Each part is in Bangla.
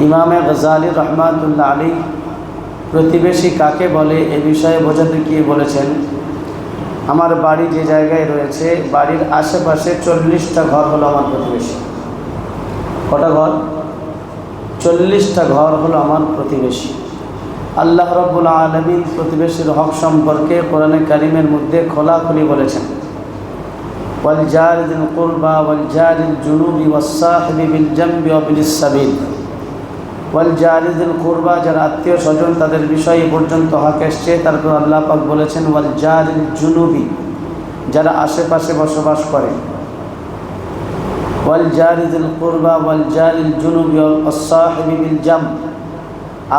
ইমামে গজালি রহমাতুল্লাহ আলাইহি প্রতিবেশী কাকে বলে এ বিষয়ে বোঝাতে গিয়ে বলেছেন, আমার বাড়ি যে জায়গায় রয়েছে বাড়ির আশেপাশে 40টা ঘর হলো আমার প্রতিবেশী। কটা ঘর? 40টা ঘর হলো আমার প্রতিবেশী। আল্লাহ রাব্বুল আলামিন প্রতিবেশীর হক সম্পর্কে কোরআনে কারিমের মধ্যে খোলাখুলি বলেছেন, ওয়াল জারি যিল কুরবা ওয়াল জারিল জুনুবি ওয়াস সাহিবি বিল জামবি ওয়া বিলিস সাবিল। ওয়াল জারি যিল কুরবা, যারা আত্মীয় স্বজন তাদের বিষয় পর্যন্ত হক এসছে। তারপর আল্লাহ পাক বলেছেন ওয়াল জারিল জুনুবি, যারা আশেপাশে বসবাস করে। ওয়াল জারি যিল কুরবা ওয়াল জারিল জুনুবি ওয়াস সাহিবি বিল জামব,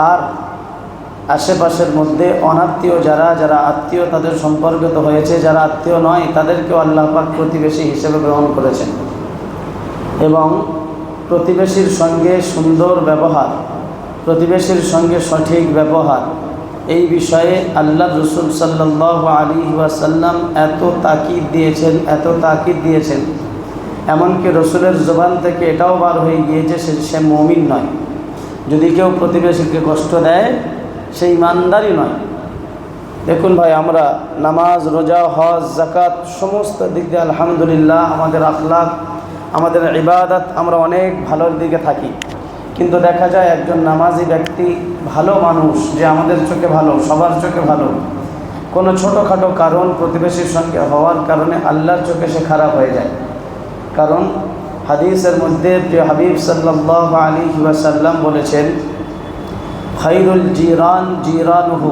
আর আশেপাশের মধ্যে অনাত্মীয় যারা যারা আত্মীয় তাদের সম্পর্কিত হয়েছে, যারা আত্মীয় নয় তাদেরকেও আল্লাহ পাক প্রতিবেশী হিসেবে গ্রহণ করেছেন। এবং প্রতিবেশীর সঙ্গে সুন্দর ব্যবহার, প্রতিবেশীর সঙ্গে সঠিক ব্যবহার, এই বিষয়ে আল্লাহ রসুল সাল্লাল্লাহু আলাইহি ওয়াসাল্লাম এত তাকিদ দিয়েছেন, এমনকি রসুলের জবান থেকে এটাও বার হয়ে গিয়েছে সে মুমিন নয়। যদি কেউ প্রতিবেশীকে কষ্ট দেয় সেই ইমানদারই নয়। দেখুন ভাই, আমরা নামাজ, রোজা, হজ, যাকাত সমস্ত দিক দিয়ে আলহামদুলিল্লাহ আমাদের আখলাক, আমাদের ইবাদত আমরা অনেক ভালোর দিকে থাকি। কিন্তু দেখা যায় একজন নামাজি ব্যক্তি, ভালো মানুষ, যে আমাদের চোখে ভালো, সবার চোখে ভালো, কোনো ছোটোখাটো কারণ প্রতিবেশীর সঙ্গে হওয়ার কারণে আল্লাহর চোখে সে খারাপ হয়ে যায়। কারণ হাদিসের মধ্যে প্রিয় হাবিব সাল্লাল্লাহু আলাইহি ওয়াসাল্লাম বলেছেন, খায়রুল জিরান জিরানুহু,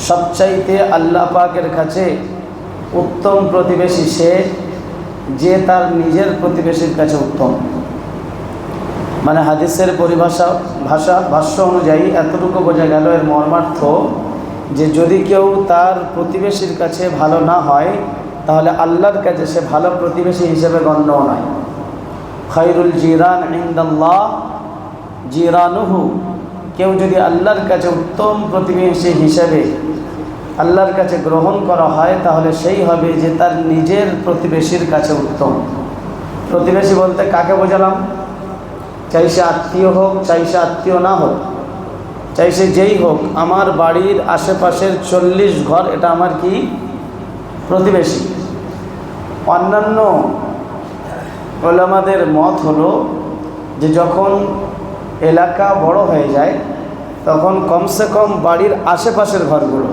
সবচাইতে আল্লাহ পাকের কাছে উত্তম প্রতিবেশী সে যে তার নিজের প্রতিবেশীর কাছে উত্তম। মানে হাদিসের ভাষ্য অনুযায়ী এতটুকু বোঝা গেল, এর মর্মার্থ যে যদি কেউ তার প্রতিবেশীর কাছে ভালো না হয় তাহলে আল্লাহর কাছে সে ভালো প্রতিবেশী হিসেবে গণ্য নয়। খায়রুল জিরান ইনদাল্লাহ জিরানুহু, কেউ যদি আল্লাহর কাছে উত্তম প্রতিবেশী হিসেবে আল্লাহর কাছে গ্রহণ করা হয় তাহলে সেই হবে যে তার নিজের প্রতিবেশীর কাছে উত্তম। প্রতিবেশী বলতে কাকে বোঝালাম? চাই সে আত্মীয় হোক, চাই সে আত্মীয় না হোক, চাই সে যেই হোক, আমার বাড়ির আশেপাশের 40 ঘর এটা আমার কি প্রতিবেশী। অন্যান্য উলামাদের মত হলো যে যখন এলাকা বড় হয়ে যায় তখন কমসে কম বাড়ির আশেপাশের ঘরগুলো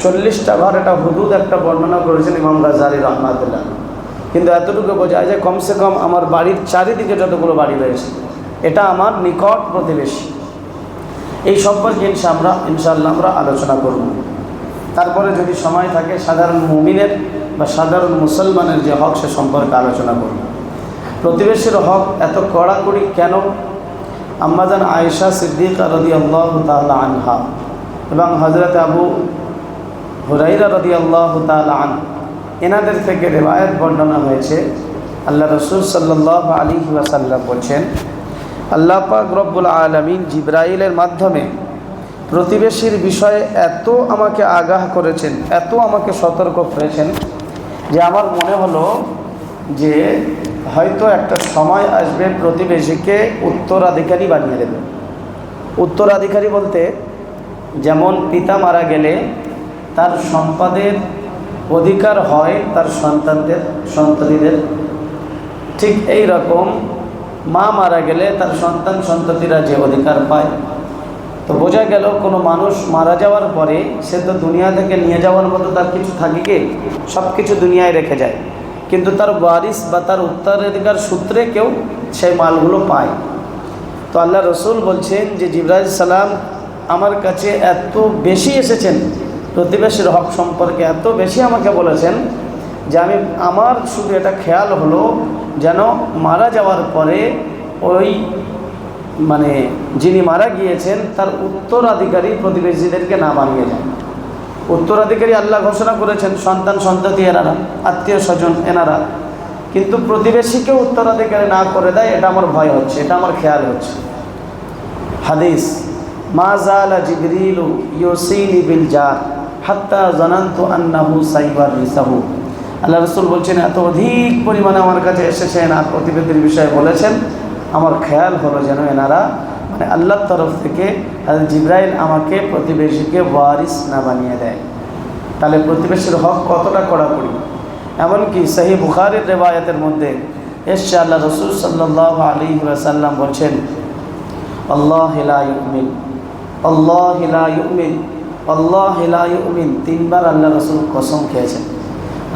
40টা ঘর, এটা হুদুদ একটা বর্ণনা করেছেন ইমাম গজালি রহমাতুল্লাহ। কিন্তু এতটুকু বোঝা যায় কমসে কম আমার বাড়ির চারিদিকে যতগুলো বাড়ি রয়েছে এটা আমার নিকট প্রতিবেশী। এই সম্পর্কে ইনশাআল্লাহ আমরা আলোচনা করব। তারপরে যদি সময় থাকে সাধারণ মুমিনের বা সাধারণ মুসলমানের যে হক সে সম্পর্কে আলোচনা করব। প্রতিবেশীর হক এত কড়াকড়ি কেন? আম্মাজান আয়েশা সিদ্দিকা রাদিয়াল্লাহু তাআলা আনহা এবং হযরত আবু হুরায়রা রাদিয়াল্লাহু তাআলা আনহু, এনাদের থেকে রিওয়ায়াত বর্ণনা হয়েছে, আল্লাহ রাসূল সাল্লাল্লাহু আলাইহি ওয়াসাল্লাম বলেছেন, আল্লাহ পাক রব্বুল আলামিন জিবরাইলের মাধ্যমে প্রতিবেশীর বিষয়ে এত আমাকে আগাহ করেছেন, এত আমাকে সতর্ক করেছেন যে আমার মনে হলো যে হয়তো একটা সময় আসবে প্রতিবেশীকে উত্তরাধিকারী বানিয়ে দেবে। উত্তরাধিকারী বলতে যেমন পিতা মারা গেলে তার সম্পদের অধিকার হয় তার সন্তানদের, ঠিক এই রকম মা মারা গেলে তার সন্ততিরা যে অধিকার পায়। তো বোঝা গেল কোনো মানুষ মারা যাওয়ার পরে সে তো দুনিয়া থেকে নিয়ে যাওয়ার মতো তার কিছু থাকে কি, সব কিছু দুনিয়ায় রেখে যায়, কিন্তু তার ওয়ারিস বা তার উত্তরাধিকার সূত্রে কেউ সেই মালগুলো পায়। তো আল্লাহ রসুল বলছেন যে জিবরাইল সালাম আমার কাছে এত বেশি এসেছেন, প্রতিবেশীর হক সম্পর্কে এত বেশি আমাকে বলেছেন যে আমার শুধু এটা খেয়াল হলো যেন মারা যাওয়ার পরে ওই যিনি মারা গিয়েছেন তার উত্তরাধিকারী প্রতিবেশীদেরকে না বানিয়ে যায়। উত্তরাধিকারী আল্লাহ ঘোষণা করেছেন সন্ততি এনারা, আত্মীয় স্বজন এনারা, কিন্তু প্রতিবেশীকে উত্তরাধিকারী না করে দেয়, এটা আমার ভয় হচ্ছে, এটা আমার খেয়াল হচ্ছে। হাদিস, মা জালা জিবরিলু ইউসিনি বিল জার হাত্তা জানান্তু আন্নাহু সাইওয়ারিসাহু। আল্লাহ রাসূল বলছেন এত অধিক পরিমাণে আমার কাছে এসেছেন আর প্রতিবেশীর বিষয়ে বলেছেন, আমার খেয়াল হলো যেন এনারা মানে আল্লাহর তরফ থেকে জিবরাইল আমাকে প্রতিবেশীকে ওয়ারিস না বানিয়ে দেয়। তাহলে প্রতিবেশীর হক কতটা কড়াকড়ি। এমনকি সহিহ বুখারীর রিওয়ায়াতের মধ্যে এসছে আল্লাহ রাসূল সাল্লাল্লাহু আলাইহি ওয়াসাল্লাম বলছেন, আল্লাহু লা ইউমিন, আল্লাহু লা ইউমিন, আল্লাহু লা ইউমিন। 3 বার আল্লাহ রাসূল কসম খেয়েছেন।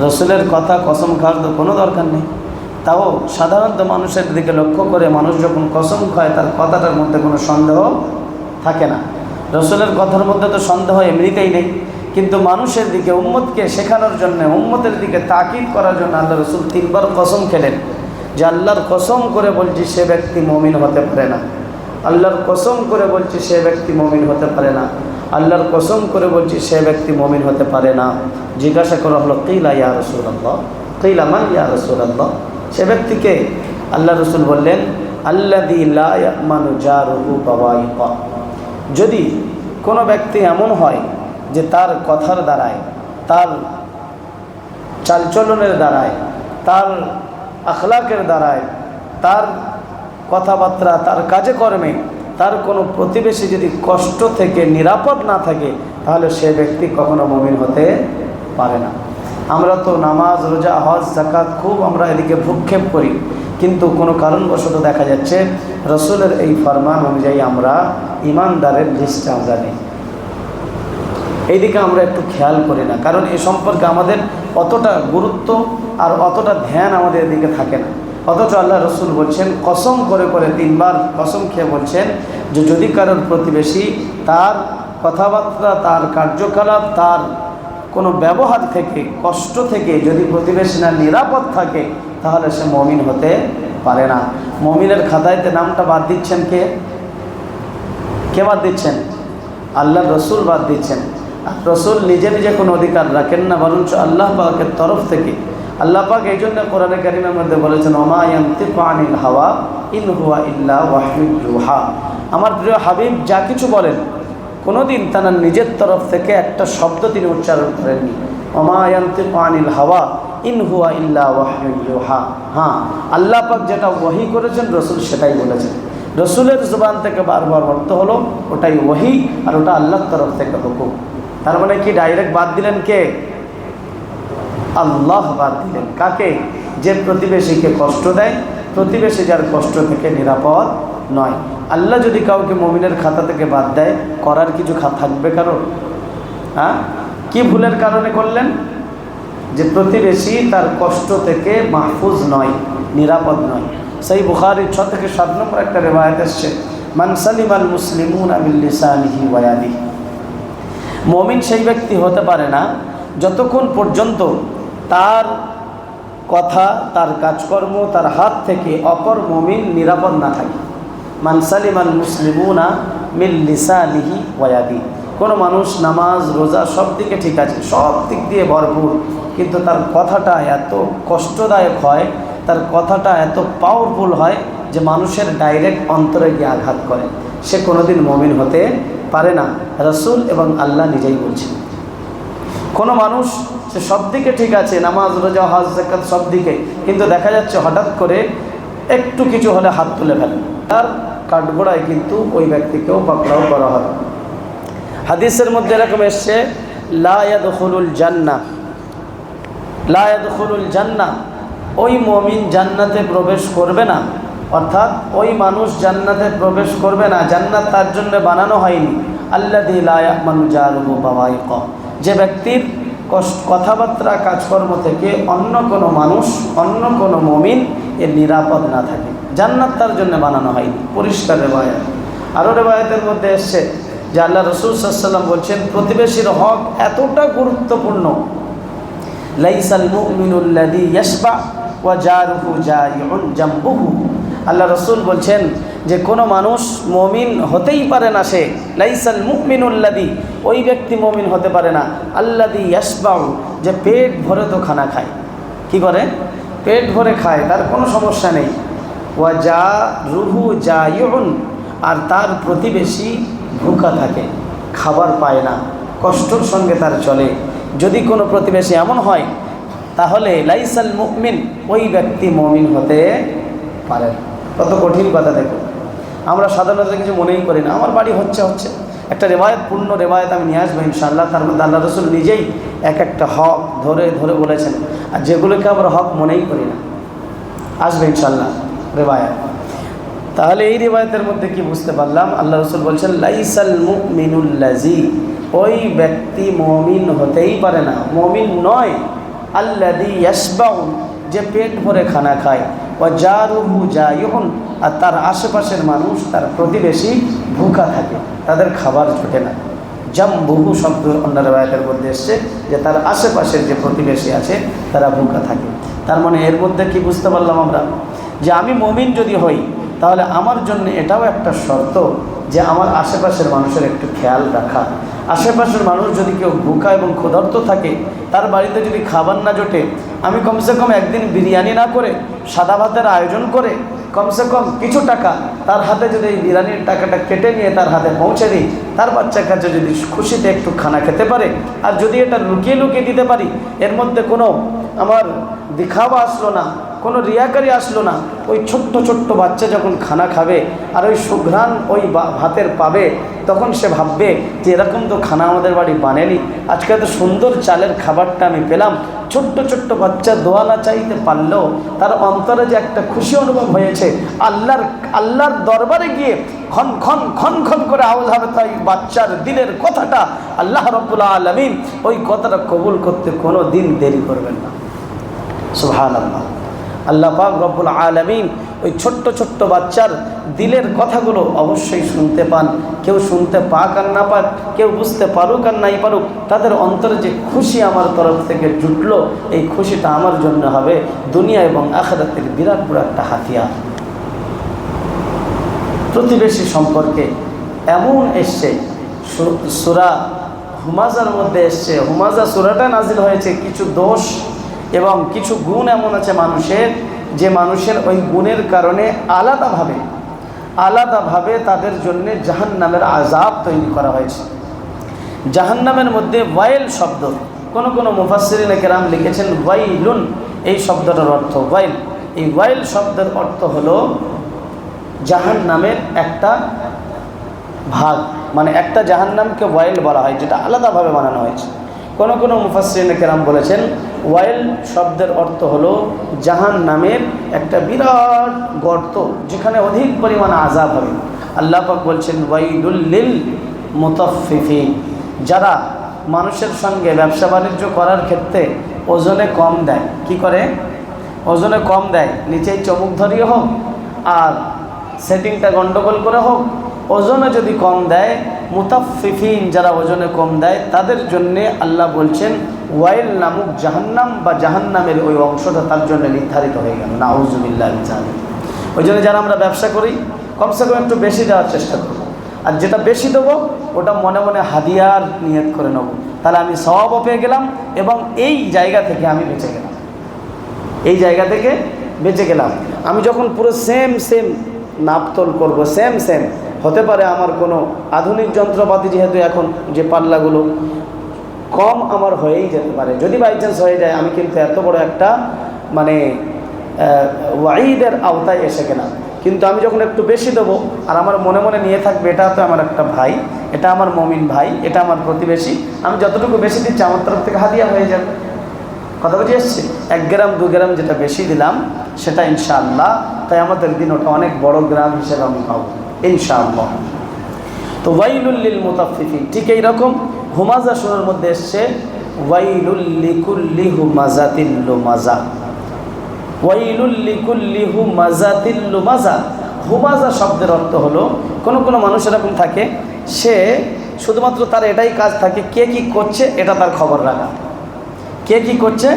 রসুলের কথা কসম খাওয়ার তো কোনো দরকার নেই, তাও সাধারণত মানুষের দিকে লক্ষ্য করে মানুষ যখন কসম খায় তার কথাটার মধ্যে কোনো সন্দেহ থাকে না। রসুলের কথার মধ্যে তো সন্দেহ এমনিতেই নেই, কিন্তু মানুষের দিকে উম্মতকে শেখানোর জন্য, উম্মতের দিকে তাকিদ করার জন্য আল্লাহ রসুল 3 বার কসম খেলেন যে আল্লাহর কসম করে বলছি সে ব্যক্তি মুমিন হতে পারে না, আল্লাহর কসম করে বলছি সে ব্যক্তি মুমিন হতে পারে না, আল্লাহর কসম করে বলছি সে ব্যক্তি মুমিন হতে পারে না। জিজ্ঞাসা করা হলো, কিলা ইয়া রাসূলুল্লাহ, কিলা মান ইয়া রাসূলুল্লাহ, সে ব্যক্তিকে? আল্লাহ রসুল বললেন, আল্লাযী লা ইয়ামানু জারুহু বাওয়াইকা। যদি কোনো ব্যক্তি এমন হয় যে তার কথার দ্বারায়, তার চালচলনের দ্বারায়, তার আখলাকের দ্বারায়, তার কথাবার্তা, তার কাজে কর্মে তার কোনো প্রতিবেশী যদি কষ্ট থেকে নিরাপদ না থাকে, তাহলে সে ব্যক্তি কখনো মুমিন হতে পারে না। আমরা তো নামাজ, রোজা, হজ, যাকাত খুব আমরা এদিকে ভ্রুক্ষেপ করি, কিন্তু কোনো কারণবশত দেখা যাচ্ছে রসুলের এই ফরমান অনুযায়ী আমরা ইমানদারের লিস্টে আমরা নেই। এইদিকে আমরা একটু খেয়াল করি না, কারণ এ সম্পর্কে আমাদের অতটা গুরুত্ব আর অতটা ধ্যান আমাদের এদিকে থাকে না। অথচ আল্লাহ রসুল বলছেন, কসম করে করে 3 বার কসম খেয়ে বলছেন যে যদি কারোর প্রতিবেশী তার কথাবার্তা, তার কার্যকলাপ, তার কোনো ব্যবহার থেকে, কষ্ট থেকে যদি প্রতিবেশী না নিরাপদ থাকে, তাহলে সে মুমিন হতে পারে না। মুমিনের খাতায়তে নামটা বাদ দিচ্ছেন কে? কে বাদ দিচ্ছেন? আল্লাহ রসুল বাদ দিচ্ছেন। রসুল নিজে নিজে কোনো অধিকার রাখেন না, বরঞ্চ আল্লাহ পাকের তরফ থেকে। আল্লাহ পাক এই জন্য কোরআনে কারিমের মধ্যে বলেছেন, ওমা ইয়ানতিকু আনিল হাওয়া ইন হুয়া ইল্লা ওয়াহয়ুন ইউহা। আমার প্রিয় হাবিব যা কিছু বলেন, কোনোদিন তার নিজের তরফ থেকে একটা শব্দ তিনি উচ্চারণ করেননি। ওমা ইয়ানতিকু আনিল হাওয়া ইন হুয়া ইল্লা ওয়াহয়ুন ইউহা। হ্যাঁ, আল্লাহ পাক যেটা ওহী করেছেন রসুল সেটাই বলেছেন। রসুলের জবান থেকে বারবার অর্থ হলো ওটাই ওহী আর ওটা আল্লাহর তরফ থেকে হুকুম। তার মানে কি ডাইরেক্ট বাদ দিলেন কে? আল্লাহ বাদ দিলেন। কাকে? যে প্রতিবেশীকে কষ্ট দেয়, প্রতিবেশী যার কষ্ট থেকে নিরাপদ নয়। আল্লাহ যদি কাউকে মুমিনের খাতা থেকে বাদ দেয়, করার কিছু থাকবে কারণ? হ্যাঁ, কি ভুলের কারণে করলেন? যে প্রতিবেশী তার কষ্ট থেকে মাহফুজ নয়, নিরাপদ নয়। সেই বুখারীর 6 থেকে 7 নম্বর একটা রিওয়ায়াত এসছে, মান সালিমাল মুসলিমুনা মিন লিসানিহি ওয়া ইয়াদিহি। মুমিন সেই ব্যক্তি হতে পারে না যতক্ষণ পর্যন্ত তার কথা, তার কাজকর্ম, তার হাত থেকে অপর মুমিন নিরাপদ না থাকে। মান সালিমাল মুসলিমুনা মিন লিসানিহি ওয়া ইয়াদিহি। কোনো মানুষ নামাজ, রোজা সব দিকে ঠিক আছে, সব দিক দিয়ে ভরপুর, কিন্তু তার কথাটা এত কষ্টদায়ক হয়, তার কথাটা এত পাওয়ারফুল হয় যে মানুষের ডাইরেক্ট অন্তরে গিয়ে আঘাত করে, সে কোনোদিন মুমিন হতে পারে না। রাসূল এবং আল্লাহ নিজেই বলছেন। কোনো মানুষ সে সব দিকে ঠিক আছে, নামাজ, রোজা, হজ, যাকাত সব দিকে, কিন্তু দেখা যাচ্ছে হঠাৎ করে একটু কিছু হলে হাত তুলে ফেলে, তার কাঠগোড়ায় কিন্তু ওই ব্যক্তিকেও পাকড়াও করা হবে। হাদিসের মধ্যে এরকম এসছে, লা ইয়াদখুলুল জান্নাহ, লা ইয়াদখুলুল জান্নাহ, ওই মুমিন জান্নাতে প্রবেশ করবে না, অর্থাৎ ওই মানুষ জান্নাতে প্রবেশ করবে না, জান্নাত তার জন্য বানানো হয়নি। আল্লাযী লা ইয়ামানু জারুহু বাওয়াইকা, যে ব্যক্তির কথাবার্তা, কাজকর্ম থেকে অন্য কোনো মানুষ, অন্য কোনো মুমিন এর নিরাপদ না থাকে, জান্নাত তার জন্য বানানো হয়নি। পরিষ্কার রিওয়ায়াত। আরও রিওয়ায়াতের মধ্যে এসছে যে আল্লাহ রাসূল সাল্লাল্লাহু আলাইহি ওয়াসাল্লাম বলছেন, প্রতিবেশীর হক এতটা গুরুত্বপূর্ণ, লাইসাল মুমিনুল্লাযী ইয়াশবা ওয়া জারুহু জাইউন জামবুহু। আল্লাহ রাসূল বলছেন যে কোনো মানুষ মুমিন হতেই পারে না, সে লাইসাল মুমিনুল্লাযী, ওই ব্যক্তি মুমিন হতে পারে না, আল্লাযী ইয়াশবাউ, যে পেট ভরে তো খানা খায়, কি করে? পেট ভরে খায়, তার কোনো সমস্যা নেই। ওয়া জারুহু জাইউন, আর তার প্রতিবেশী ভুকা থাকে, খাবার পায় না, কষ্টর সঙ্গে তার চলে। যদি কোনো প্রতিবেশী এমন হয়, তাহলে লাইসাল মুমিন, ওই ব্যক্তি মুমিন হতে পারে। কত কঠিন কথা দেখো। আমরা সাধারণত কিছু মনেই করি না, আমার বাড়ি হচ্ছে একটা রেওয়ায়ত, পূর্ণ রেওয়ায়ত আমি নিয়ে আসবো ইনশাআল্লাহ। তার মধ্যে আল্লাহ রসুল নিজেই এক একটা হক ধরে ধরে বলেছেন, আর যেগুলোকে আমরা হক মনেই করি না, আসবে ইনশাআল্লাহ রেওয়ায়ত। তাহলে এই রেওয়ায়তের মধ্যে কি বুঝতে পারলাম? আল্লাহ রসুল বলছেন লাইসাল মুমিনুল্লাজি, ওই ব্যক্তি মুমিন হতেই পারে না, মুমিন নয়, আল্লাযী ইয়াশবাউ, যে পেট ভরে খানা খায়, ওয়া জারুহু জায়ুন, আর তার আশেপাশের মানুষ, তার প্রতিবেশী ভুখা থাকে, তাদের খাবার জোটে না। জামবুহু শব্দ অন্য রেওয়ায়াতের মধ্যে এসছে যে তার আশেপাশের যে প্রতিবেশী আছে তারা ভুখা থাকে। তার মানে এর মধ্যে কি বুঝতে পারলাম আমরা? যে আমি মুমিন যদি হই তাহলে আমার জন্য এটাও একটা শর্ত যে আমার আশেপাশের মানুষের একটু খেয়াল রাখা। আশেপাশের মানুষ যদি কেউ ভুখা এবং ক্ষুধার্ত থাকে, তার বাড়িতে যদি খাবার না জোটে, আমি কমসে কম একদিন বিরিয়ানি না করে সাদা ভাতের আয়োজন করে কমসে কম কিছু টাকা তার হাতে যদি এই বিরিয়ানির টাকাটা কেটে নিয়ে তার হাতে পৌঁছে দিই, তার বাচ্চার কাছে যদি খুশিতে একটু খানা খেতে পারে, আর যদি এটা লুকিয়ে লুকিয়ে দিতে পারি, এর মধ্যে কোনো আমার দেখাওয়া আসলো না, কোনো রিয়াকারি আসলো না, ওই ছোট্ট ছোট্ট বাচ্চা যখন খানা খাবে আর ওই সুঘ্রাণ ওই ভাতের পাবে, তখন সে ভাববে যে এরকম তো খানা আমাদের বাড়ি বানেনি, আজকে এত সুন্দর চালের খাবারটা আমি পেলাম। ছোট্ট ছোট্ট বাচ্চা দোয়া না চাইতে পারলেও তার অন্তরে যে একটা খুশি অনুভব হয়েছে, আল্লাহর দরবারে গিয়ে খন খন খন খন করে আওয়াজ হবে, তাই বাচ্চার দিলের কথাটা আল্লাহ রাব্বুল আলামিন ওই কথাটা কবুল করতে কোনো দিন দেরি করবেন না। সুবহানাল্লাহ। আল্লাহ পাক রব্বুল আলামিন ওই ছোট্ট ছোট্ট বাচ্চার দিলের কথাগুলো অবশ্যই শুনতে পান। কেউ শুনতে পাক আর না পাক, কেউ বুঝতে পারুক আর নাই পারুক, তাদের অন্তরে যে খুশি আমার তরফ থেকে জুটলো, এই খুশিটা আমার জন্য হবে দুনিয়া এবং আখিরাতের বিরাট বড় একটা হাতিয়ার। প্রতিবেশী সম্পর্কে এমন এসছে, সূরা হুমাজার মধ্যে এসছে, হুমাজা সূরাটা নাজিল হয়েছে, কিছু দোষ এবং কিছু গুণ এমন আছে মানুষের, যে মানুষের ওই গুণের কারণে আলাদাভাবে তাদের জন্য জাহান্নামের আযাব তৈরি করা হয়েছে। জাহান্নামের মধ্যে ওয়াইল শব্দ, কোনো মুফাসসিরিনে কেরাম লিখেছেন ওয়াইলুন, এই শব্দটার অর্থ ওয়াইল। এই ওয়াইল শব্দের অর্থ হলো জাহান্নামের একটা ভাগ, মানে একটা জাহান্নামকে ওয়াইল বলা হয়, যেটা আলাদাভাবে বানানো হয়েছে। কোনো মুফাসসিরিনে কেরাম বলেছেন ওয়াইল শব্দের অর্থ হলো জাহান্নামের একটা বিরাট গর্ত, যেখানে অধিক পরিমাণ আযাব হবে। আল্লাহ পাক বলছেন ওয়াইলুল লিল মুতাফফিফিন, যারা মানুষের সঙ্গে ব্যবসা বাণিজ্য করার ক্ষেত্রে ওজনে কম দেয়। কি করে? ওজনে কম দেয়, নিচেই চমুক ধরিয়ে হোক আর সেটিংটা গন্ডগোল করে হোক, ওজনে যদি কম দেয়, মুতাফফিফিন যারা ওজনে কম দেয়, তাদের জন্যে আল্লাহ বলছেন ওয়াইল নামক জাহান্নাম বা জাহান্নামের ওই অংশটা তার জন্য নির্ধারিত হয়ে গেল। নাউযুবিল্লাহ মিন যালিক। ওই জন্য যারা আমরা ব্যবসা করি কমসে কম একটু বেশি দেওয়ার চেষ্টা করব, আর যেটা বেশি দেবো ওটা মনে মনে হাদিয়ার নিয়ত করে নেব, তাহলে আমি সওয়াবও পেয়ে গেলাম এবং এই জায়গা থেকে আমি বেঁচে গেলাম। আমি যখন পুরো সেম নাপতোল করব, সেম হতে পারে আমার কোনো আধুনিক যন্ত্রপাতি, যেহেতু এখন যে পাল্লাগুলো কম আমার হয়েই যেতে পারে, যদি বাই চান্স হয়ে যায়, আমি কিন্তু এত বড় একটা মানে ওয়াইদের আওতায় এসে গেলাম। কিন্তু আমি যখন একটু বেশি দেবো আর আমার মনে মনে নিয়ে থাকবে এটা তো আমার একটা ভাই, এটা আমার মুমিন ভাই, এটা আমার প্রতিবেশী, আমি যতটুকু বেশি দিচ্ছি আমার তরফ থেকে হাদিয়া হয়ে যাবে। কথা বুঝে এসছে? 1 গ্রাম 2 গ্রাম যেটা বেশি দিলাম সেটা ইনশাআল্লাহ তাই আমাদের দিন ওটা অনেক বড় গ্রাম হিসেবে আমি পাবো ইনশাআল্লাহ। তো ওয়াইলুল লিল মুতাফফিফিন, ঠিক এইরকম হুমাজা সূরার মধ্যে এসছে ওয়াইলুল লিকুল্লি হুমাজাতিল লুমাজা, ওয়াইলুল লিকুল্লি হুমাজাতিল লুমাজা। হুমাজা শব্দের অর্থ হলো কোনো মানুষ এরকম থাকে, সে শুধুমাত্র তার এটাই কাজ থাকে, কে কি করছে এটা তার খবর রাখা, কে কি করছে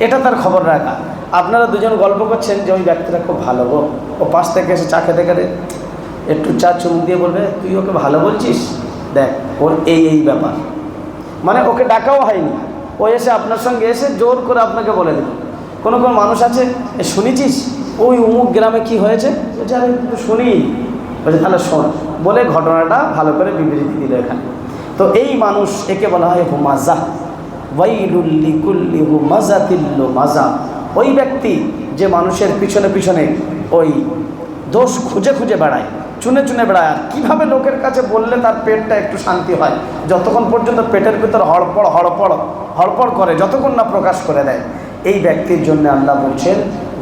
এটা তার খবর রাখা। আপনারা দুজন গল্প করছেন যে ওই ব্যক্তিটা খুব ভালো গো, ও পাশ থেকে এসে চা খেতে খেতে একটু চা চুমুক দিয়ে বলবে তুই ওকে ভালো বলছিস, দেখ ওর এই ব্যাপার, মানে ওকে ডাকাও হয়নি, ও এসে আপনার সঙ্গে এসে জোর করে আপনাকে বলে দেবে। কোনো মানুষ আছে শুনেছিস ওই অমুক গ্রামে কি হয়েছে, বলছে আমি শুনি, বলছে তাহলে শোন, বলে ঘটনাটা ভালো করে বিবৃতি দিল এখানে। তো এই মানুষ, একে বলা হয় হুমাজা। ওয়াইলুল লিকুল্লি হুমাজাতিল লুমাজা, ওই ব্যক্তি যে মানুষের পিছনে ওই দোষ খুঁজে বেড়ায়, চুনে চুনে বেড়ায়। আর কীভাবে লোকের কাছে বললে তার পেটটা একটু শান্তি হয়, যতক্ষণ পর্যন্ত পেটের ভিতর হড়পড় করে, যতক্ষণ না প্রকাশ করে দেয়, এই ব্যক্তির জন্য আল্লাহ বলছেন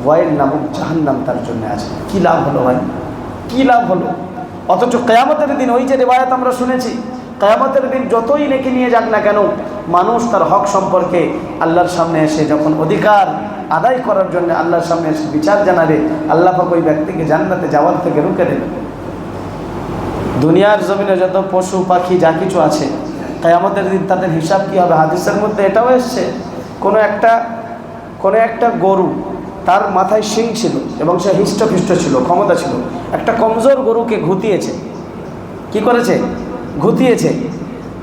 ওয়াইল নামক জাহান্নাম তার জন্য আছে। কী লাভ হলো ভাই, কী লাভ হলো? অথচ কিয়ামতের দিন ওই যে রিওয়ায়াত আমরা শুনেছি, কিয়ামতের দিন যতই নেকি নিয়ে যাক না কেন, মানুষ তার হক সম্পর্কে আল্লাহর সামনে এসে যখন অধিকার আদায় করার জন্য আল্লাহর সামনে এসে বিচার জানাবে, আল্লাহ পাক ওই ব্যক্তিকে জান্নাতে যাওয়ার থেকে রুখে দেবে। দুনিয়ার জমিনে যত পশু পাখি যা কিছু আছে, কিয়ামতের দিন তাদের হিসাব কী হবে? হাদিসের মধ্যে এটাও এসছে, কোনো একটা গরু, তার মাথায় শিং ছিল এবং সে হৃষ্টপুষ্ট ছিল, ক্ষমতা ছিল, একটা কমজোর গরুকে ঘুতিয়েছে। কি করেছে? ঘুতিয়েছে।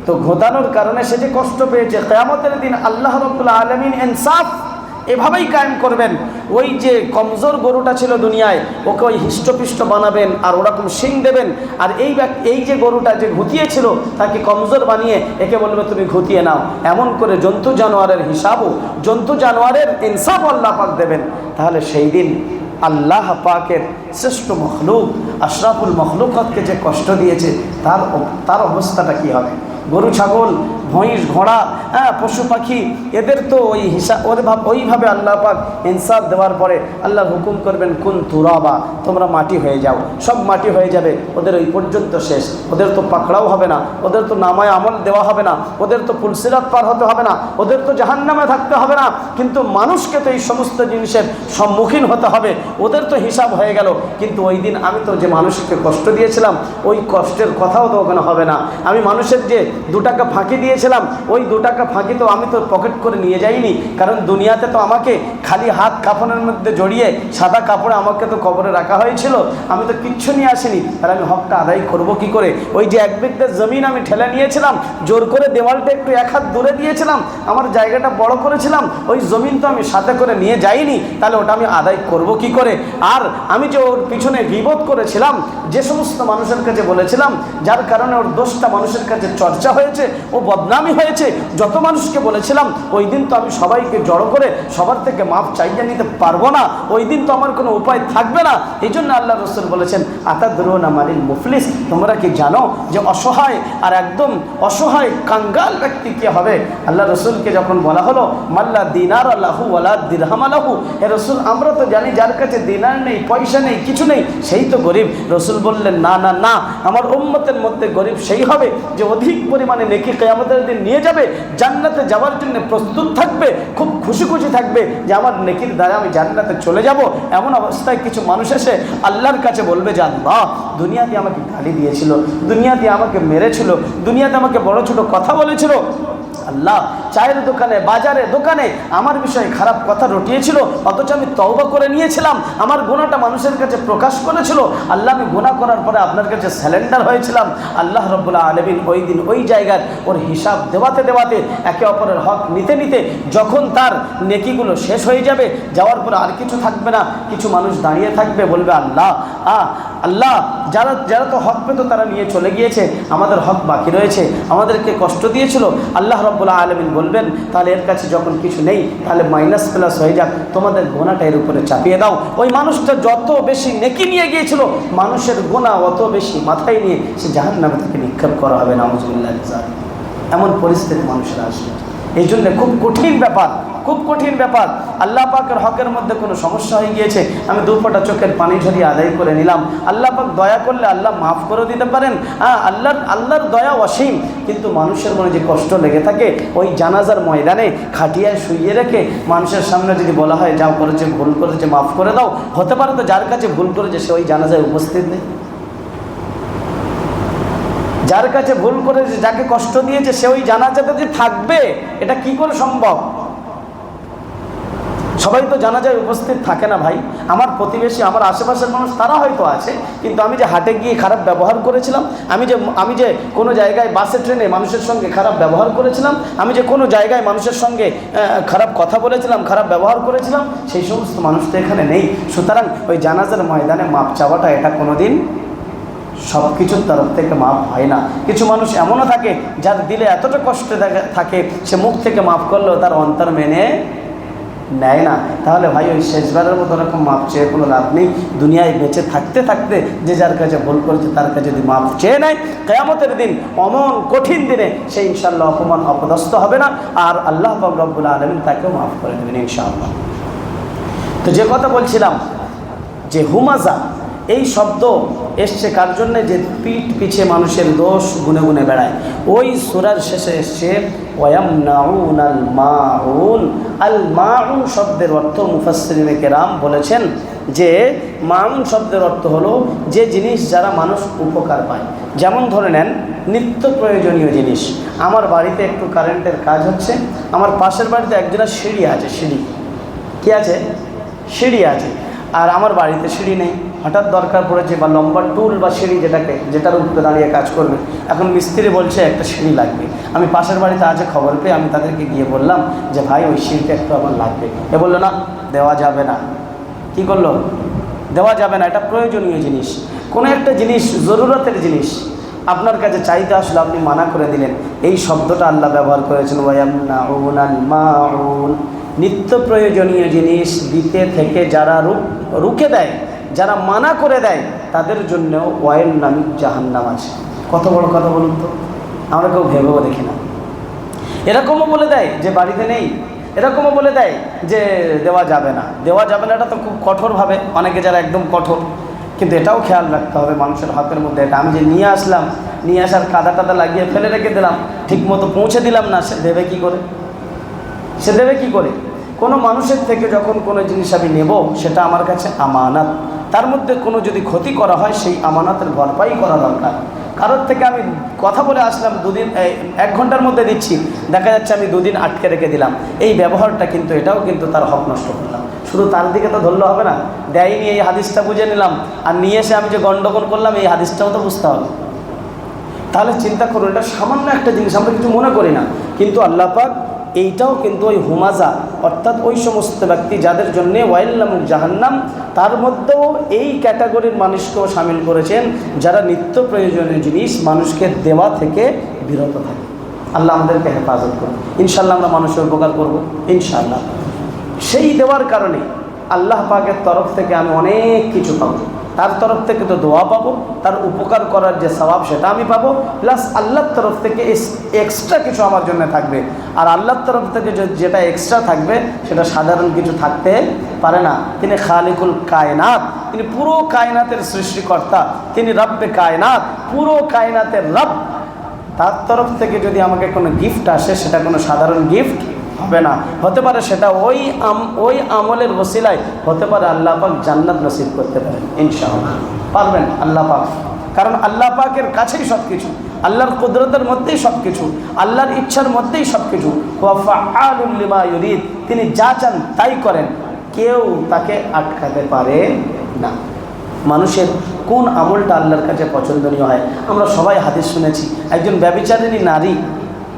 তো ঘোতানোর কারণে সে যে কষ্ট পেয়েছে, কিয়ামতের দিন আল্লাহ রাব্বুল আলামিন ইনসাফ এভাবেই কায়েম করবেন। ওই যে কমজোর গরুটা ছিল দুনিয়ায়, ওকে ওই হৃষ্টপুষ্ট বানাবেন আর ওরকম শিং দেবেন। আর এই যে গরুটা যে ঘুতিয়েছিল তাকে কমজোর বানিয়ে একে বলবে তুমি ঘুতিয়ে নাও। এমন করে জন্তু জানোয়ারের হিসাবও, জন্তু জানোয়ারের ইনসাফও আল্লাহ পাক দেবেন। তাহলে সেই দিন আল্লাহ পাকের শ্রেষ্ঠ মখলুক আশরাফুল মখলুকাতকে যে কষ্ট দিয়েছে তার অবস্থাটা কী হবে? গরু ছাগল মহিষ ঘোড়া পশু পাখি এদের তো ওই হিসাব ওইভাবে আল্লাহ পাক ইনসাফ দেওয়ার পরে আল্লাহ হুকুম করবেন কুন তুরাবা, তোমরা মাটি হয়ে যাও। সব মাটি হয়ে যাবে, ওদের ওই পর্যন্ত শেষ। ওদের তো পাকড়াও হবে না, ওদের তো নামায় আমল দেওয়া হবে না, ওদের তো পুলসিরাত পার হতে হবে না, ওদের তো জাহান্নামে থাকতে হবে না। কিন্তু মানুষকে তো এই সমস্ত জিনিসের সম্মুখীন হতে হবে, ওদের তো হিসাব হয়ে গেল। কিন্তু ওই দিন আমি তো যে মানুষকে কষ্ট দিয়েছিলাম ওই কষ্টের কথাও তো ওখানে হবে না। আমি মানুষের যে 2 টাকা ফাঁকি দিয়েছিলাম ওই 2 টাকা ফাঁকি তো আমি তো পকেট করে নিয়ে যাইনি, কারণ দুনিয়াতে তো আমাকে খালি হাত কাফনের মধ্যে জড়িয়ে সাদা কাপড়ে আমাকে তো কবরে রাখা হয়েছিল, আমি তো কিচ্ছু নিয়ে আসিনি। আর আমি হকটা আদায় করব কি করে? ওই যে 1 বিঘা জমিন আমি ঠেলে নিয়েছিলাম, জোর করে দেওয়ালটা একটু 1 হাত দূরে দিয়েছিলাম, আমার জায়গাটা বড় করেছিলাম, ওই জমিন তো আমি সাথে করে নিয়ে যাইনি, তাহলে ওটা আমি আদায় করব কি করে? আর আমি যে ওর পিছনে গীবত করেছিলাম, যে সমস্ত মানুষের কাছে বলেছিলাম, যার কারণে ওর দোষটা মানুষের কাছে চর্চা হয়েছে, ও বদনামি হয়েছে, যত মানুষকে বলেছিলাম, ওই দিন তো আমি সবাইকে জড়ো করে সবার থেকে মাপ চাইয়ে নিতে পারবো না, ওই দিন তো আমার কোনো উপায় থাকবে না। এই জন্য আল্লাহ রাসূল বলেছেন আতাদরুনা মানিল মুফলিস, তোমরা কি জানো যে অসহায় আর একদম অসহায় কাঙ্গাল ব্যক্তি কে হবে? আল্লাহ রাসূলকে যখন বলা হলো মাল্লা দিনার লাহু ওয়ালা দিরহাম লাহু, হে রাসূল আমরা তো জানি যার কাছে দিনার নেই, পয়সা নেই, কিছু নেই, সেই তো গরিব। রাসূল বললেন না না না, আমার উম্মতের মধ্যে গরিব সেই হবে যে অধিক পরিমাণে নেকি কিয়ামতের দিন নিয়ে যাবে, জান্নাতে যাওয়ার জন্য প্রস্তুত থাকবে, খুব খুশি খুশি থাকবে যে আমার নেকির দ্বারা আমি জান্নাতে চলে যাব। এমন অবস্থায় কিছু মানুষ এসে আল্লাহর কাছে বলবে যে আল্লাহ দুনিয়াতে আমাকে গালি দিয়েছিল, দুনিয়াতে আমাকে মেরেছিল, দুনিয়াতে আমাকে বড় ছোট কথা বলেছিল, আল্লাহ চায়ের দোকানে বাজারে দোকানে আমার বিষয়ে খারাপ কথা রটিয়েছিল, অথচ আমি তওবা করে নিয়েছিলাম, আমার গুনাহটা মানুষের কাছে প্রকাশ করেছিল, আল্লাহ আমি গুনাহ করার পরে আপনার কাছে স্যালেন্ডার হয়েছিলাম। আল্লাহ রাব্বুল আলামিন ওই দিন ওই জায়গার ওর হিসাব দেওয়াতে দেওয়াতে একে অপরের হক নিতে নিতে যখন তার নেকিগুলো শেষ হয়ে যাবে, যাওয়ার পরে আর কিছু থাকবে না, কিছু মানুষ দাঁড়িয়ে থাকবে, বলবে আল্লাহ আল্লাহ যারা তো হক পেত তারা নিয়ে চলে গিয়েছে, আমাদের হক বাকি রয়েছে, আমাদেরকে কষ্ট দিয়েছিল। আল্লাহ রাব্বুল আলামিন বলবেন তাহলে এর কাছে যখন কিছু নেই, তাহলে মাইনাস প্লাস হয়ে যাক, তোমাদের গোনাটা এর উপরে চাপিয়ে দাও। ওই মানুষটা যত বেশি নেকি নিয়ে গিয়েছিল, মানুষের গোনা অত বেশি মাথায় নিয়ে সে জাহান্নামে থেকে নিক্ষেপ করা হবে, নাউযুবিল্লাহ। এমন পরিস্থিতি মানুষের আসবে। এই জন্য খুব কঠিন ব্যাপার, খুব কঠিন ব্যাপার। আল্লাহ পাকের হকের মধ্যে কোনো সমস্যা হয়ে গিয়েছে, আমি 2 ফোঁটা চোখের পানি ঝরিয়ে আদায় করে নিলাম, আল্লাহ পাক দয়া করলে আল্লাহ মাফ করে দিতে পারেন। আল্লাহর দয়া অসীম, কিন্তু মানুষের মনে যে কষ্ট লেগে থাকে, ওই জানাজার ময়দানে খাটিয়ায় শুইয়ে রেখে মানুষের সামনে যদি বলা হয় যাও করেছে, ভুল করেছে, মাফ করে দাও, হতে পারে তো যার কাছে ভুল করেছে সে ওই জানাজায় উপস্থিত নেই, যার কাছে ভুল করেছে, যাকে কষ্ট দিয়েছে সে ওই জানাজাতে যে থাকবে, এটা কি করে সম্ভব? সবাই তো জানাজায় উপস্থিত থাকে না ভাই। আমার প্রতিবেশী, আমার আশেপাশের মানুষ তারা হয়তো আছে, কিন্তু আমি যে হাটে গিয়ে খারাপ ব্যবহার করেছিলাম, আমি যে কোনো জায়গায় বাসে ট্রেনে মানুষের সঙ্গে খারাপ ব্যবহার করেছিলাম, আমি যে কোনো জায়গায় মানুষের সঙ্গে খারাপ কথা বলেছিলাম, খারাপ ব্যবহার করেছিলাম, সেই সমস্ত মানুষ তো এখানে নেই। সুতরাং ওই জানাজার ময়দানে মাপ চাওয়াটা এটা কোনোদিন সব কিছুর তরফ থেকে মাফ হয় না। কিছু মানুষ এমনও থাকে যার দিলে এতটা কষ্ট থাকে সে মুখ থেকে মাফ করলেও তার অন্তর মেনে নেয় না, তাহলে ভাই ওই শেষবারের মতো এরকম মাপ চেয়ে কোনো লাভ নেই। দুনিয়ায় বেঁচে থাকতে থাকতে যে যার কাছে ভুল করেছে তার কাছে যদি মাপ চেয়ে নেয়, কিয়ামতের দিন অমন কঠিন দিনে সে ইনশাআল্লাহ অপমান অপদস্থ হবে না, আর আল্লাহ পাক রব্বুল আলামিন তাকেও মাফ করে দেবেন ইনশাআল্লাহ। তো যে কথা বলছিলাম যে হুমাজা এই শব্দ এসছে কার জন্যে, যে পিঠ পিছে মানুষের দোষ গুনে গুনে বেড়ায়। ওই সূরার শেষে এসছে ওয়ায়ামনাউন আল মাউন। আল মাউন শব্দের অর্থ মুফাসসিরিনে কেরাম বলেছেন যে মাউন শব্দের অর্থ হলো যে জিনিস যারা মানুষ উপকার পায়। যেমন ধরে নেন নিত্য প্রয়োজনীয় জিনিস। আমার বাড়িতে একটু কারেন্টের কাজ হচ্ছে, আমার পাশের বাড়িতে একজনের সিঁড়ি আছে, সিঁড়ি কি আছে, সিঁড়ি আছে, আর আমার বাড়িতে সিঁড়ি নেই। হঠাৎ দরকার পড়েছে, বা লম্বা টুল বা সিঁড়ি যেটার উপরে দাঁড়িয়ে কাজ করবে, এখন মিস্ত্রি বলছে একটা সিঁড়ি লাগবে। আমি পাশের বাড়িতে আছে খবর পেয়ে আমি তাদেরকে গিয়ে বললাম যে ভাই ওই সিঁড়িটা একটু আমার লাগবে। এ বললো না, দেওয়া যাবে না। কি করলো? দেওয়া যাবে না। এটা প্রয়োজনীয় জিনিস, কোনো একটা জিনিস জরুরতের জিনিস আপনার কাছে চাইতে আসলে আপনি মানা করে দিলেন। এই শব্দটা আল্লাহ ব্যবহার করেছেন ওয়ায়ামনাউন আল মাউন। নিত্য প্রয়োজনীয় জিনিস দিতে থেকে যারা রুখে দেয়, যারা মানা করে দেয়, তাদের জন্যও ওয়াইল নামক জাহান্নাম আছে। কত বড় কথা বলুন তো, আমরা কেউ ভেবেও দেখি না। এরকমও বলে দেয় যে বাড়িতে নেই, এরকমও বলে দেয় যে দেওয়া যাবে না। দেওয়া যাবে না এটা তো খুব কঠোরভাবে, অনেকে যারা একদম কঠোর। কিন্তু এটাও খেয়াল রাখতে হবে মানুষের হাতের মধ্যে, এটা আমি যে নিয়ে আসলাম, নিয়ে আসার কাদা টাদা লাগিয়ে ফেলে রেখে দিলাম, ঠিক মতো পৌঁছে দিলাম না, সে দেবে কী করে? সে দেবে কী করে? কোনো মানুষের থেকে যখন কোনো জিনিস আমি নেব, সেটা আমার কাছে আমানত। তার মধ্যে কোনো যদি ক্ষতি করা হয়, সেই আমানতের ভরপাই করা দরকার। কারোর থেকে আমি কথা বলে আসলাম, 1 ঘন্টার মধ্যে দিচ্ছি, দেখা যাচ্ছে আমি 2 দিন আটকে রেখে দিলাম। এই ব্যবহারটা কিন্তু, এটাও কিন্তু তার হক নষ্ট করলাম। শুধু তার দিকে তো ধরলে হবে না, দেয়নি এই হাদিসটা বুঝে নিলাম, আর নিয়ে এসে আমি যে গণ্ডগোল করলাম এই হাদিসটাও তো বুঝতে হবে। তাহলে চিন্তা করুন, এটা সামান্য একটা জিনিস, আমরা কিছু মনে করি না, কিন্তু আল্লাহ পাক এইটাও কিন্তু ওই হুমাজা, অর্থাৎ ওই সমস্ত ব্যক্তি যাদের জন্যে ওয়াইল নামক জাহান্নাম, তার মধ্যেও এই ক্যাটাগরির মানুষকেও সামিল করেছেন, যারা নিত্য প্রয়োজনীয় জিনিস মানুষকে দেওয়া থেকে বিরত থাকে। আল্লাহ আমাদেরকে হেফাজত করুন। ইনশাআল্লাহ আমরা মানুষের উপকার করব ইনশাআল্লাহ। সেই দেওয়ার কারণে আল্লাহ পাকের তরফ থেকে আমি অনেক কিছু পাবো। তার তরফ থেকে তো দোয়া পাবো, তার উপকার করার যে সওয়াব সেটা আমি পাবো, প্লাস আল্লাহর তরফ থেকে এক্সট্রা কিছু আমার জন্য থাকবে। আর আল্লাহর তরফ থেকে যেটা এক্সট্রা থাকবে সেটা সাধারণ কিছু থাকতে পারে না। তিনি খালিকুল কায়নাত, তিনি পুরো কায়নাতের সৃষ্টিকর্তা, তিনি রব্বে কায়নাত, পুরো কায়নাতের রব। তার তরফ থেকে যদি আমাকে কোনো গিফট আসে, সেটা কোনো সাধারণ গিফট হবে না। হতে পারে সেটা ওই আমলের ওসিলায় হতে পারে আল্লাহ পাক জান্নাত নসিব করতে পারেন ইনশাআল্লাহ, পারবেন আল্লাহ পাক। কারণ আল্লাহ পাকের কাছেই সব কিছু, আল্লাহর কুদরতের মধ্যেই সব কিছু, আল্লাহর ইচ্ছার মধ্যেই সব কিছু। ওয়া ফাআলুল লিমা ইউরিদ, তিনি যা চান তাই করেন, কেউ তাকে আটকাতে পারে না। মানুষের কোন আমলটা আল্লাহর কাছে পছন্দনীয় হয়? আমরা সবাই হাদিস শুনেছি, একজন ব্যভিচারিণী নারী,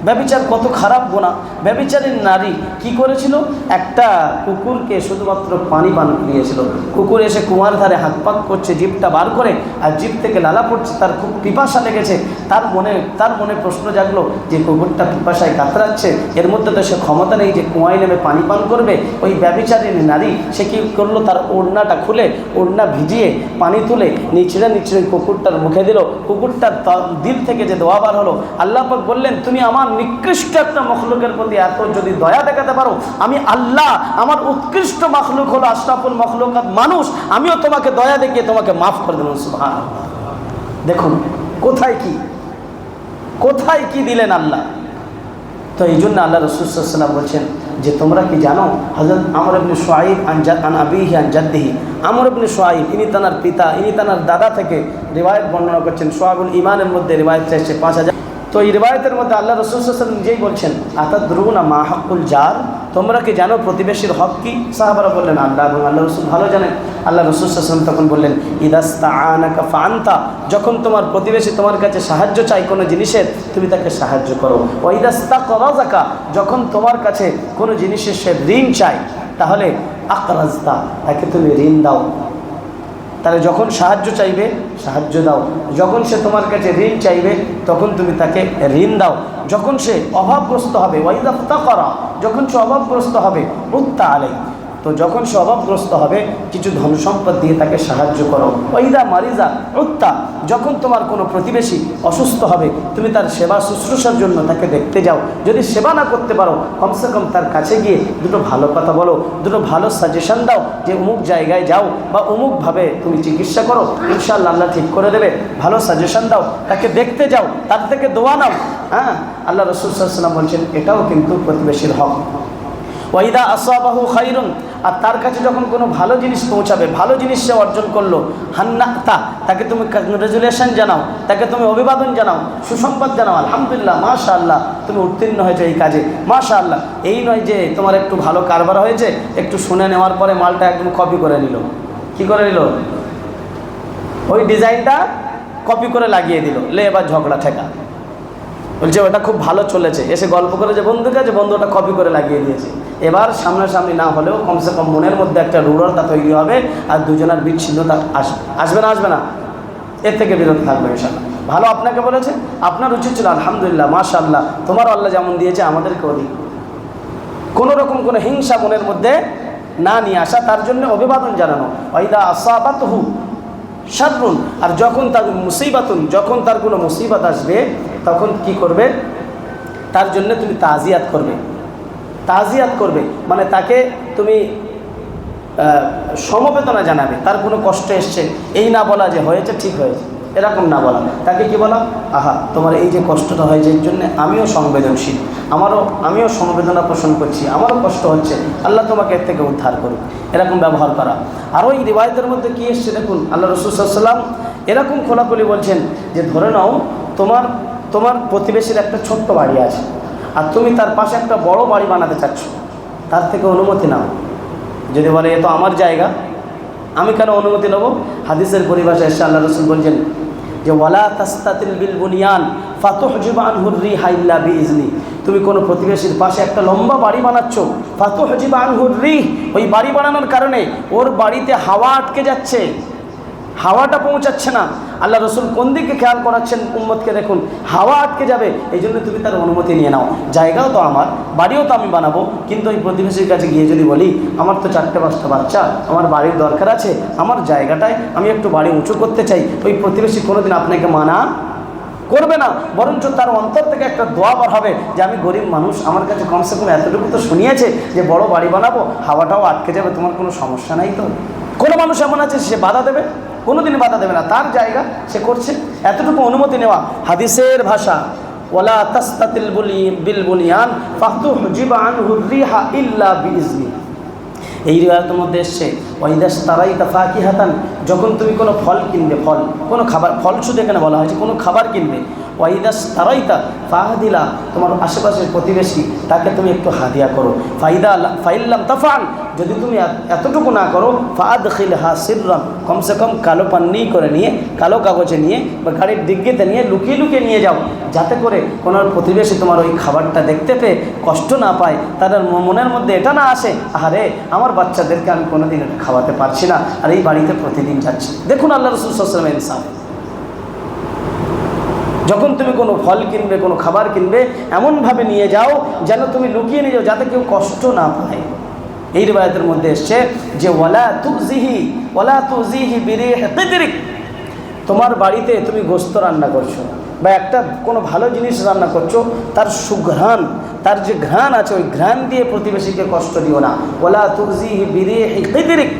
ব্যভিচার কত খারাপ গুনাহ। ব্যভিচারীর নারী কি করেছিল? একটা কুকুরকে শুধুমাত্র পানি পান করিয়েছিল। কুকুর এসে কুয়ার ধারে হাত পাক করছে, জিভটা বার করে, আর জিভ থেকে লালা পড়ছে, তার খুব পিপাসা লেগেছে। তার মনে প্রশ্ন জাগলো যে কুকুরটা পিপাসায় কাতরাচ্ছে, এর মধ্যে তো সে ক্ষমতা নেই যে কুয়ায় নেমে পানি পান করবে। ওই ব্যভিচারীর নারী সে কী করলো? তার ওড়নাটা খুলে, ওড়না ভিজিয়ে পানি তুলে নিচড়ে নিচড়ে কুকুরটার মুখে দিল। কুকুরটার দিল থেকে যে দোয়া বার হলো, আল্লাহ পাক বললেন, তুমি আমার নিকৃষ্ট একটা মখলুকের প্রতি এত যদি দয়া দেখাতে পারো, আমি আল্লাহ, আমার উৎকৃষ্ট মখলুক হলো আশরাফুল মখলুকাত মানুষ, আমিও তোমাকে দয়া দেখিয়ে তোমাকে মাফ করে দেব। সুবহানাল্লাহ। দেখুন কোথায় কি দিলেন আল্লাহ। তো এই জন্য আল্লাহ রাসূল সাল্লাল্লাহু আলাইহি ওয়াসাল্লাম বলছেন যে তোমরা কি জানো, হযরত আমর ইবনে শুআইব আন আবিহি আন জাদ্দিহি, আমর ইবনে শুআইব ইনি তানার পিতা, ইনি তানার দাদা থেকে রিওয়ায়াত বর্ণনা করছেন। শুআবুল ঈমানের মধ্যে রিওয়ায়াত এসেছে 5000। তো এই রিওয়ায়াতের মধ্যে আল্লাহ রাসূল সাল্লাল্লাহু আলাইহি ওয়াসাল্লাম নিজেই বলছেন, আতাদরুনা মা হাক্কুল জার, তোমরা কি জানো প্রতিবেশীর হক কি? সাহাবারা বললেন আল্লাহ এবং আল্লাহ রাসূল ভালো জানেন। আল্লাহ রাসূল সাল্লাল্লাহু আলাইহি ওয়াসাল্লাম তখন বললেন, ইদাস্তাআনাকা ফাআনতা, যখন তোমার প্রতিবেশী তোমার কাছে সাহায্য চাই কোনো জিনিসের, তুমি তাকে সাহায্য করো। ওয়া ইদাস্তাকরাজাকা, যখন তোমার কাছে কোনো জিনিসের সে ঋণ চায়, তাহলে আকরাজতা, তাকে তুমি ঋণ দাও। তাহলে যখন সাহায্য চাইবে সাহায্য দাও, যখন সে তোমার কাছে ঋণ চাইবে তখন তুমি তাকে ঋণ দাও, যখন সে অভাবগ্রস্ত হবে ওয়াইদা ফাতাকারা, যখন সে অভাবগ্রস্ত হবে উত্তা আলাই, তো যখন সে অভাবগ্রস্ত হবে কিছু ধন সম্পদ দিয়ে তাকে সাহায্য করো। ওয়াইদা মারিজা উত্তা, যখন তোমার কোনো প্রতিবেশী অসুস্থ হবে তুমি তার সেবা শুশ্রূষার জন্য তাকে দেখতে যাও, যদি সেবা না করতে পারো কমসে কম তার কাছে গিয়ে দুটো ভালো কথা বলো, দুটো ভালো সাজেশন দাও যে অমুক জায়গায় যাও বা অমুকভাবে তুমি চিকিৎসা করো, ইনশাআল্লাহ আল্লাহ ঠিক করে দেবে। ভালো সাজেশন দাও, তাকে দেখতে যাও, তার থেকে দোয়া নাও। হ্যাঁ, আল্লাহ রাসূল সাল্লাল্লাহু আলাইহি ওয়াসাল্লাম বলছেন এটাও কিন্তু প্রতিবেশীর হক। ওয়াইদা আসাবাহু খাইরুন, আর তার কাছে যখন কোনো ভালো জিনিস পৌঁছাবে, ভালো জিনিস সে অর্জন করলো, হান্নাতা, তাকে তুমি কংগ্রেচুলেশন জানাও, তাকে তুমি অভিবাদন জানাও, সুসংবাদ জানাও, আলহামদুলিল্লাহ মাশাআল্লাহ তুমি উত্তীর্ণ হয়েছে এই কাজে, মাশাআল্লাহ। এই নয় যে তোমার একটু ভালো কারবার হয়েছে, একটু শুনে নেওয়ার পরে মালটা একদম কপি করে নিল। কি করে নিল? ওই ডিজাইনটা কপি করে লাগিয়ে দিল, লে এবার ঝগড়া ঠেকা। বলছে ওটা খুব ভালো চলেছে, এসে গল্প করে যে বন্ধুর কাছে, বন্ধু ওটা কপি করে লাগিয়ে দিয়েছে। এবার সামনাসামনি না হলেও কমসে কম মনের মধ্যে একটা রূঢ়তা তৈরি হবে, আর দুজনের বিচ্ছিন্নতা আসবে না, আসবে না, এর থেকে বিরত থাকবে ইনশাআল্লাহ। ভালো আপনাকে বলেছে, আপনার উচিত ছিল আলহামদুলিল্লাহ মাশাআল্লাহ, তোমার আল্লাহ যেমন দিয়েছে আমাদেরকেও দিক। কোনো রকম কোনো হিংসা মনের মধ্যে না নিয়ে আসা, তার জন্য অভিবাদন জানানো। ওয়াইদা আসাবাতহু শাররুন, আর যখন তার মুসিবাতুন, যখন তার কোনো মুসিবত আসবে তখন কি করবে? তার জন্য তুমি তাজিয়াত করবে। তাজিয়াত করবে মানে তাকে তুমি সমবেদনা জানাবে। তার কোনো কষ্ট এসছে, এই না বলা যে হয়েছে ঠিক হয়েছে, এরকম না বলা, তাকে কি বলা? আহা তোমার এই যে কষ্টটা হয়েছে এর জন্য আমিও সংবেদনশীল, আমিও সমবেদনা পোষণ করছি, আমারও কষ্ট হচ্ছে, আল্লাহ তোমাকে এর থেকে উদ্ধার করুক, এরকম ব্যবহার করা। আরও এই রিওয়ায়াতের মধ্যে কী এসছে দেখুন, আল্লাহ রাসূল সাল্লাল্লাহু আলাইহি ওয়াসাল্লাম এরকম খোলাখুলি বলছেন যে ধরে নাও তোমার প্রতিবেশীর একটা ছোট্ট বাড়ি আছে, আর তুমি তার পাশে একটা বড় বাড়ি বানাতে চাচ্ছ, তার থেকে অনুমতি নাও। যদি বলে এ তো আমার জায়গা, আমি কেন অনুমতি নেব? হাদিসের পরিভাষায় এসে আল্লাহ রাসূল বলছেন যে ওয়ালা তাস্তাতিল বিল বুনিয়ান ফাতুহজিব আনহুর রিহা ইল্লা বিইজনি, তুমি কোনো প্রতিবেশীর পাশে একটা লম্বা বাড়ি বানাচ্ছ, ফাতুহজিব আনহুর রিহ, ওই বাড়ি বানানোর কারণে ওর বাড়িতে হাওয়া আটকে যাচ্ছে, হাওয়াটা পৌঁছাচ্ছে না। আল্লাহ রসুল কোন দিকে খেয়াল করাচ্ছেন উম্মতকে দেখুন, হাওয়া আটকে যাবে, এই জন্য তুমি তার অনুমতি নিয়ে নাও। জায়গাও তো আমার, বাড়িও তো আমি বানাবো, কিন্তু ওই প্রতিবেশীর কাছে গিয়ে যদি বলি আমার তো 4-5টা বাচ্চা, আমার বাড়ির দরকার আছে, আমার জায়গাটায় আমি একটু বাড়ি উঁচু করতে চাই, ওই প্রতিবেশী কোনোদিন আপনাকে মানা করবে না, বরঞ্চ তার অন্তর থেকে একটা দোয়া বার হবে যে আমি গরিব মানুষ, আমার কাছে কমসে কম এতটুকু তো শুনিয়েছে যে বড় বাড়ি বানাবো, হাওয়াটাও আটকে যাবে, তোমার কোনো সমস্যা নাই তো? কোনো মানুষ এমন আছে সে বাধা দেবে? কোনোদিনই বাধা দেবে না, তার জায়গা সে করছে, এতটুকু অনুমতি নেওয়া। হাদিসের ভাষা ওয়ালা তাস্তাতিল বিল বুনিয়ান ফাতুহজিব আনহু রিহা ইল্লা বিইজনি। এই রিওয়ায়াতের মধ্যে এসছে ওয়াইদাশতারাইতা ফাকিহাতান, যখন তুমি কোনো ফল কিনবে, কোনো খাবার, ফল শুধু এখানে বলা হয়েছে, কোনো খাবার কিনবে, ওয়াইদাশতারাইতা ফাহদিলা, তোমার আশেপাশের প্রতিবেশী তাকে তুমি একটু হাদিয়া করো। ফাইল্লাম তাফআল, যদি তুমি এতটুকু না করো, ফাআদখিলহা সিররান, কমসে কম কালো পান্নি করে নিয়ে, কালো কাগজে নিয়ে বা গাড়ির ডিগ্গিতে নিয়ে লুকিয়ে লুকিয়ে নিয়ে যাও, যাতে করে কোনো প্রতিবেশী তোমার ওই খাবারটা দেখতে পেয়ে কষ্ট না পায়, তাদের মনের মধ্যে এটা না আসে আহারে আমার বাচ্চাদেরকে আমি কোনোদিন এটা খাওয়াতে পারছি না, আর এই বাড়িতে প্রতিদিন যাচ্ছি। দেখুন আল্লাহ রাসূল সাল্লাল্লাহু আলাইহি ওয়াসাল্লামের ইনসাফ। যখন তুমি কোনো ফল কিনবে, কোনো খাবার কিনবে, এমনভাবে নিয়ে যাও যেন তুমি লুকিয়ে নিয়ে যাও, যাতে কেউ কষ্ট না পায়। এই রিওয়ায়াতের মধ্যে এসছে যে ওয়ালা তুজিহি বিরিহ কিদরিক, তোমার বাড়িতে তুমি গোশত রান্না করছো বা একটা কোনো ভালো জিনিস রান্না করছো, তার সুঘ্রাণ, তার যে ঘ্রাণ আছে ওই ঘ্রাণ দিয়ে প্রতিবেশীকে কষ্ট দিও না। ওয়ালা তুজিহি বিরিহ কিদরিক,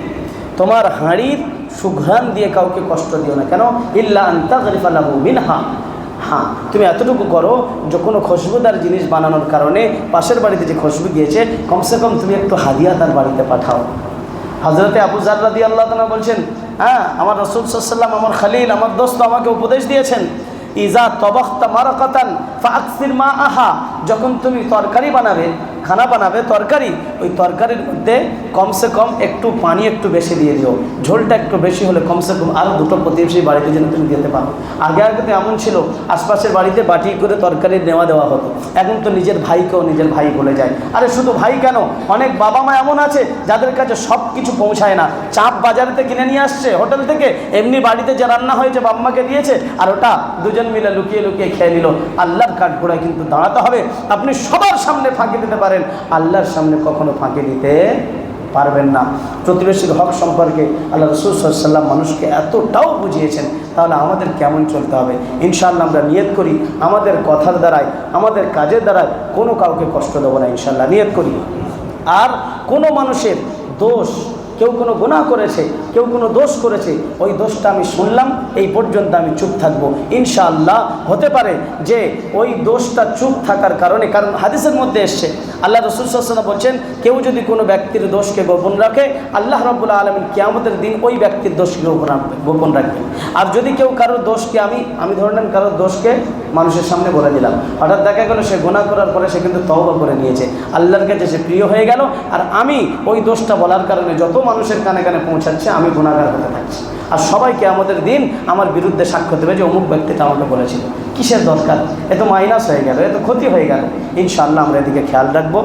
তোমার হাঁড়ির সুঘ্রাণ দিয়ে কাউকে কষ্ট দিও না। কেন? ইল্লা আন তাগরিফা লাহু মিনহা, হ্যাঁ তুমি এতটুকু করো যে কোনো খুশবুদার জিনিস বানানোর কারণে পাশের বাড়িতে যে খুশবু গিয়েছে, কমসে কম তুমি একটু হাদিয়া তার বাড়িতে পাঠাও। হযরতে আবু যার রাদিয়াল্লাহু তাআলা বলছেন, হ্যাঁ আমার রাসূল সাল্লাল্লাহু আলাইহি ওয়াসাল্লাম, আমার খলিল, আমার দোস্ত আমাকে উপদেশ দিয়েছেন ইজা তবাখতা মারাকাতান ফাকসির মা আহা, যখন তুমি তরকারি বানাবে, খানা বানাবে, তরকারি, ওই তরকারির মধ্যে কমসে কম একটু পানি একটু বেশি দিয়ে দিও, ঝোলটা একটু বেশি হলে কমসে কম আরও দুটো প্রতিবেশী বাড়িতে যেন তুমি দিতে পারো। আগে আগে তো এমন ছিল আশপাশের বাড়িতে বাটি করে তরকারি নেওয়া দেওয়া হতো, এখন তো নিজের ভাইকেও নিজের ভাই বলে যায়। আরে শুধু ভাই কেন, অনেক বাবা মা এমন আছে যাদের কাছে সব কিছু পৌঁছায় না, চাপ বাজারেতে কিনে নিয়ে আসছে হোটেল থেকে, এমনি বাড়িতে যে রান্না হয়েছে বাম্মাকে দিয়েছে, আর ওটা দুজন মিলে লুকিয়ে লুকিয়ে খেয়ে নিল। আল্লাহর কাঠগোড়ায় কিন্তু দাঁড়াতে হবে। আপনি সবার সামনে ফাঁকি দিতে পারেন, আল্লাহর সামনে কখনো ফাঁকি দিতে পারবেন না। প্রতিবেশীর হক সম্পর্কে আল্লাহ রাসূল সাল্লাল্লাহু আলাইহি ওয়াসাল্লাম মানুষকে এতটাও বুঝিয়েছেন, তাহলে আমাদের কেমন চলতে হবে। ইনশাআল্লাহ আমরা নিয়ত করি আমাদের কথার দ্বারায়, আমাদের কাজের দ্বারায় কোনো কাউকে কষ্ট দেবো না, ইনশাআল্লাহ নিয়ত করি। আর কোনো মানুষের দোষ, কেউ কোনো গুনাহ করেছে, কেউ কোনো দোষ করেছে, ওই দোষটা আমি শুনলাম, এই পর্যন্ত আমি চুপ থাকবো ইনশাআল্লাহ। হতে পারে যে ওই দোষটা চুপ থাকার কারণে, কারণ হাদিসের মধ্যে এসছে আল্লাহ রাসূল সাল্লাল্লাহু আলাইহি ওয়াসাল্লাম বলছেন, কেউ যদি কোনো ব্যক্তির দোষকে গোপন রাখে, আল্লাহ রাব্বুল আলামিন কিয়ামতের দিন ওই ব্যক্তির দোষকে গোপন রাখবেন। আর যদি কেউ কারোর দোষকে, আমি ধরে নেন কারোর দোষকে মানুষের সামনে বলে দিলাম, হঠাৎ দেখা গেল সে গুনাহ করার পরে সে কিন্তু তওবা করে নিয়েছে, আল্লাহর কাছে সে প্রিয় হয়ে গেল, আর আমি ওই দোষটা বলার কারণে যত মানুষের কানে কানে পৌঁছাচ্ছে আমি গুনাহগার হতে থাকছি, আর সবাইকে আমাদের দিন আমার বিরুদ্ধে সাক্ষ্য দেবে যে অমুক ব্যক্তিটা আমাকে বলেছিল। কিসের দরকার? এত মাইনাস হয়ে গেল, এত ক্ষতি হয়ে গেল। ইনশাআল্লাহ আমরা এদিকে খেয়াল রাখবো।